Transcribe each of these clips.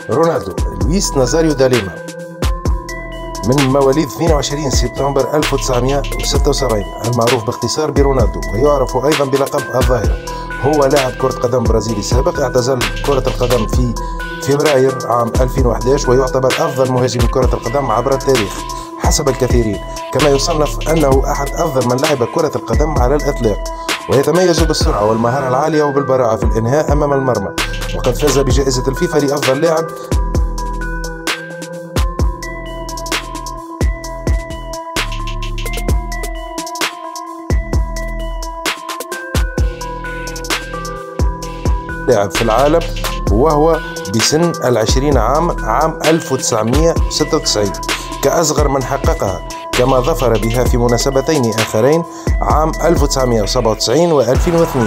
رونالدو لويس نازاريو دا ليما، من مواليد 22 سبتمبر 1976، المعروف باختصار برونالدو، ويعرف أيضا بلقب الظاهرة. هو لاعب كرة قدم برازيلي سابق، اعتزل كرة القدم في فبراير عام 2011، ويعتبر أفضل مهاجم كرة القدم عبر التاريخ حسب الكثيرين، كما يصنف أنه أحد أفضل من لعب كرة القدم على الإطلاق، ويتميز بالسرعة والمهارة العالية وبالبراعة في الإنهاء أمام المرمى، وقد فاز بجائزة الفيفا لأفضل لاعب في العالم، وهو بسن 20 عام 1996 كأصغر من حققها، كما ظفر بها في مناسبتين آخرين عام 1997 و2002،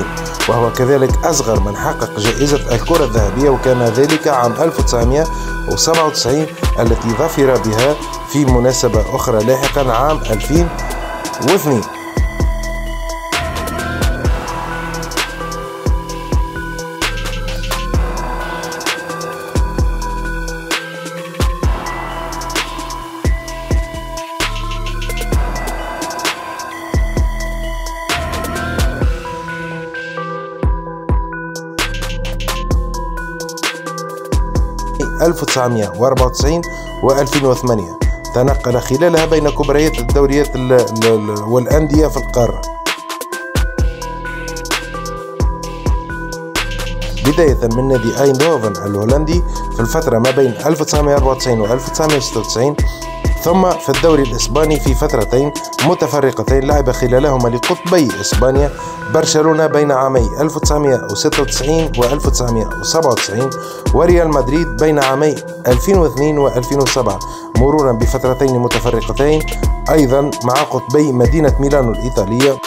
وهو كذلك أصغر من حقق جائزة الكرة الذهبية، وكان ذلك عام 1997 التي ظفر بها في مناسبة أخرى لاحقا عام 2002. 1994 و2008 تنقل خلالها بين كبريات الدوريات والأندية في القارة، بداية من نادي أيندهوفن الهولندي في الفترة ما بين 1994 و 1996، ثم في الدوري الإسباني في فترتين متفرقتين لعب خلالهما لقطبي إسبانيا برشلونة بين عامي 1996 و 1997، وريال مدريد بين عامي 2002 و 2007، مرورا بفترتين متفرقتين أيضا مع قطبي مدينة ميلانو الإيطالية.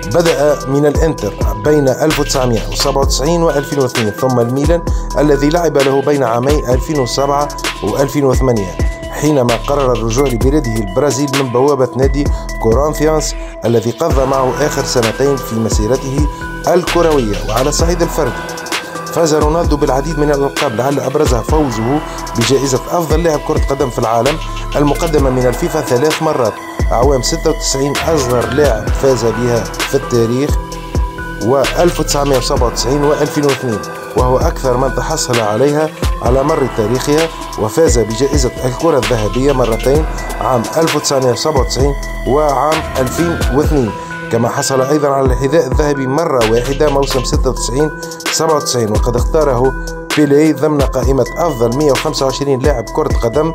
بدأ من الإنتر بين 1997 و 2002، ثم الميلان الذي لعب له بين عامي 2007 و 2008، حينما قرر الرجوع لبلده البرازيل من بوابة نادي كورنثيانس الذي قضى معه آخر سنتين في مسيرته الكروية. وعلى الصعيد الفردي فاز رونالدو بالعديد من الألقاب، لعل أبرزها فوزه بجائزة أفضل لاعب كرة قدم في العالم المقدمة من الفيفا 3 مرات، أعوام 96 أصغر لاعب فاز بها في التاريخ، و1997 و2002، وهو أكثر من تحصل عليها على مر تاريخها، وفاز بجائزة الكرة الذهبية مرتين عام 1997 وعام 2002، كما حصل أيضا على الحذاء الذهبي مرة واحدة موسم 96-97، وقد اختاره بيلي ضمن قائمة أفضل 125 لاعب كرة قدم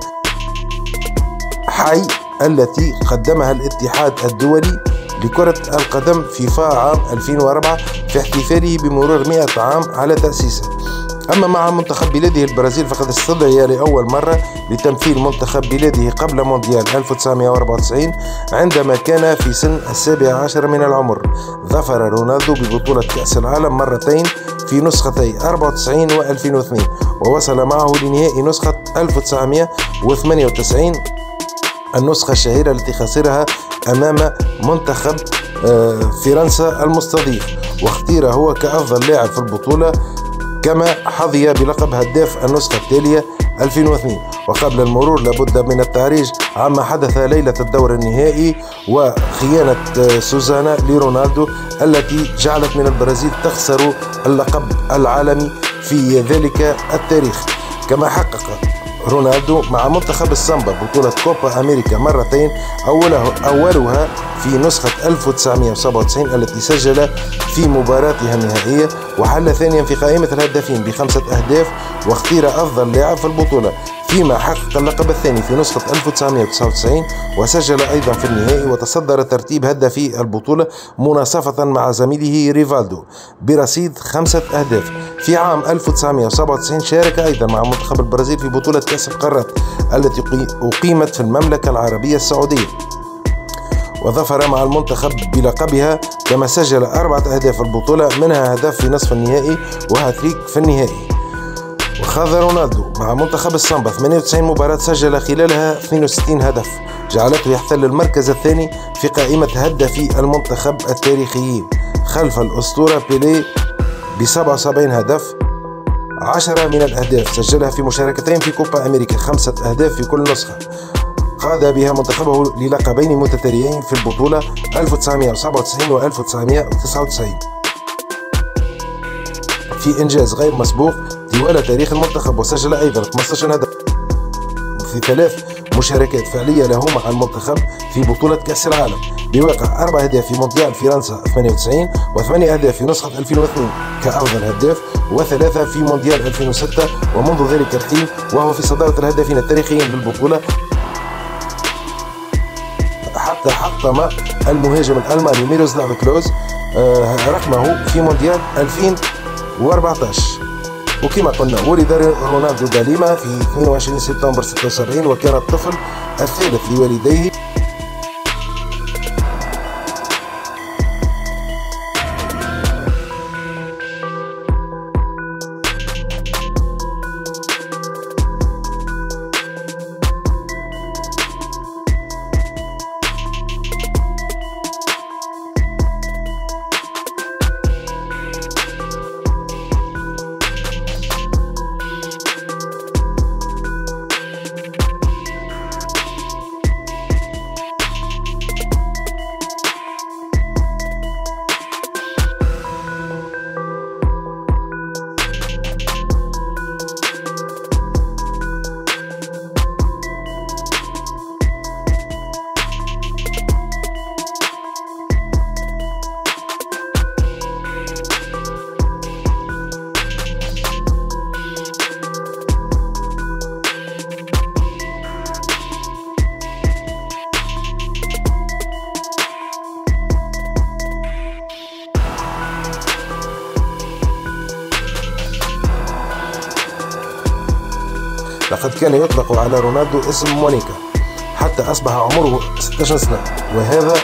حي التي قدمها الاتحاد الدولي لكرة القدم فيفا عام 2004 في احتفاله بمرور 100 عام على تأسيسه. أما مع منتخب بلاده البرازيل فقد استدعي لأول مرة لتمثيل منتخب بلاده قبل مونديال 1994 عندما كان في سن 17 من العمر. ظفر رونالدو ببطولة كأس العالم مرتين في نسختي 94 و2002، ووصل معه لنهائي نسخة 1998 النسخة الشهيرة التي خسرها أمام منتخب فرنسا المستضيف، واختير هو كأفضل لاعب في البطولة، كما حظي بلقب هداف النسخة التالية 2002. وقبل المرور لابد من التعريج عما حدث ليلة الدور النهائي وخيانة سوزانا لرونالدو التي جعلت من البرازيل تخسر اللقب العالمي في ذلك التاريخ. كما حقق رونالدو مع منتخب السامبا بطولة كوبا أمريكا مرتين، أولها في نسخة 1997 التي سجل في مباراتها النهائية، وحل ثانيا في قائمة الهدافين ب5 أهداف، واختير أفضل لاعب في البطولة، فيما حقق اللقب الثاني في نسخة 1999 وسجل أيضا في النهائي، وتصدر ترتيب هدافي البطولة مناصفة مع زميله ريفالدو برصيد 5 أهداف. في عام 1997 شارك أيضا مع منتخب البرازيل في بطولة كأس القارات التي أقيمت في المملكة العربية السعودية، وظفر مع المنتخب بلقبها، كما سجل 4 أهداف في البطولة، منها هدف في نصف النهائي وهاتريك في النهائي. وخاض رونالدو مع منتخب السامبا 98 مباراة سجل خلالها 62 هدف، جعلته يحتل المركز الثاني في قائمة هدافي المنتخب التاريخيين خلف الأسطورة بيلي ب 77 هدف 10 من الأهداف سجلها في مشاركتين في كوبا أمريكا، 5 أهداف في كل نسخة. قاد بها منتخبه للقبين متتاليين في البطولة 1997 و 1999 في إنجاز غير مسبوق طوال تاريخ المنتخب، وسجل أيضا 15 هدف في 3 مشاركات فعلية له مع المنتخب في بطولة كأس العالم، بواقع 4 أهداف في مونديال فرنسا 98 و8 أهداف في نسخة 2002 كأفضل هداف، و3 في مونديال 2006، ومنذ ذلك الحين وهو في صدارة الهدافين التاريخيين للبطولة، حتى حطم المهاجم الألماني ميروسلاف كلوز رقمه في مونديال 2014. وكما قلنا ولد رونالدو دا ليما في 22 سبتمبر 76 وكان الطفل الثالث لوالديه. لقد كان يطلق على رونالدو اسم مونيكا حتى أصبح عمره 16 سنة، وهذا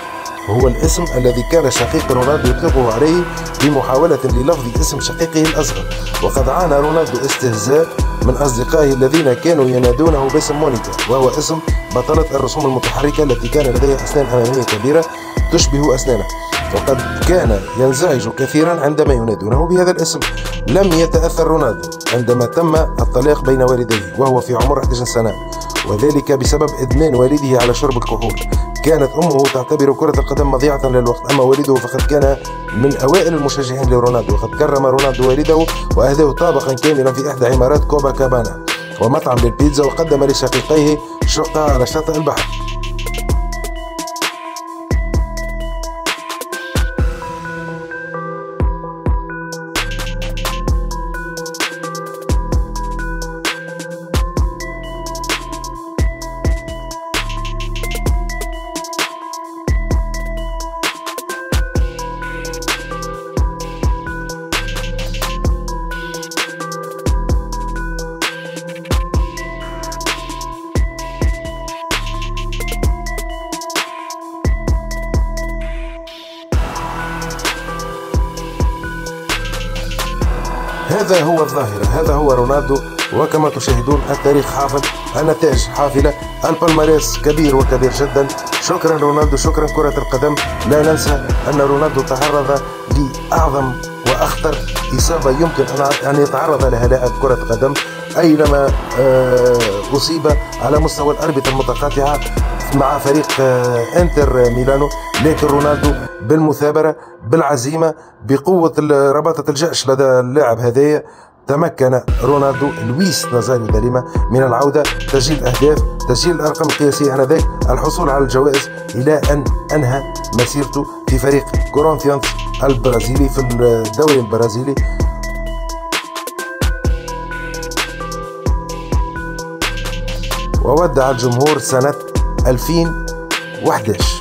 هو الاسم الذي كان شقيق رونالدو يطلقه عليه بمحاولة للفظ اسم شقيقه الأصغر. وقد عانى رونالدو استهزاء من أصدقائه الذين كانوا ينادونه باسم مونيكا، وهو اسم بطلة الرسوم المتحركة التي كان لديها أسنان أمامية كبيرة تشبه أسنانه، وقد كان ينزعج كثيرا عندما ينادونه بهذا الاسم. لم يتأثر رونالدو عندما تم الطلاق بين والديه وهو في عمر 11 سنة، وذلك بسبب إدمان والده على شرب الكحول. كانت أمه تعتبر كرة القدم مضيعة للوقت، أما والده فقد كان من أوائل المشجعين لرونالدو، وقد كرم رونالدو والده وأهداه طابقا كاملا في إحدى عمارات كوبا كابانا ومطعم للبيتزا، وقدم لشقيقيه شقة على شاطئ البحر. هذا هو الظاهرة، هذا هو رونالدو، وكما تشاهدون التاريخ حافل، النتائج حافلة، البالماريس كبير وكبير جدا. شكرا رونالدو، شكرا كرة القدم. لا ننسى أن رونالدو تعرض لأعظم وأخطر إصابة يمكن أن يتعرض لها لاعب كرة قدم أينما أصيب على مستوى الأربطة المتقاطعة مع فريق انتر ميلانو، لكن رونالدو بالمثابرة بالعزيمة بقوة رباطة الجأش لدى اللاعب هذايا تمكن رونالدو لويس نازاريو دا ليما من العودة، تسجيل أهداف، تسجيل الأرقام القياسية آنذاك، الحصول على الجوائز، إلى أن أنهى مسيرته في فريق كورنثيانز البرازيلي في الدوري البرازيلي. وودع الجمهور سنة 2011.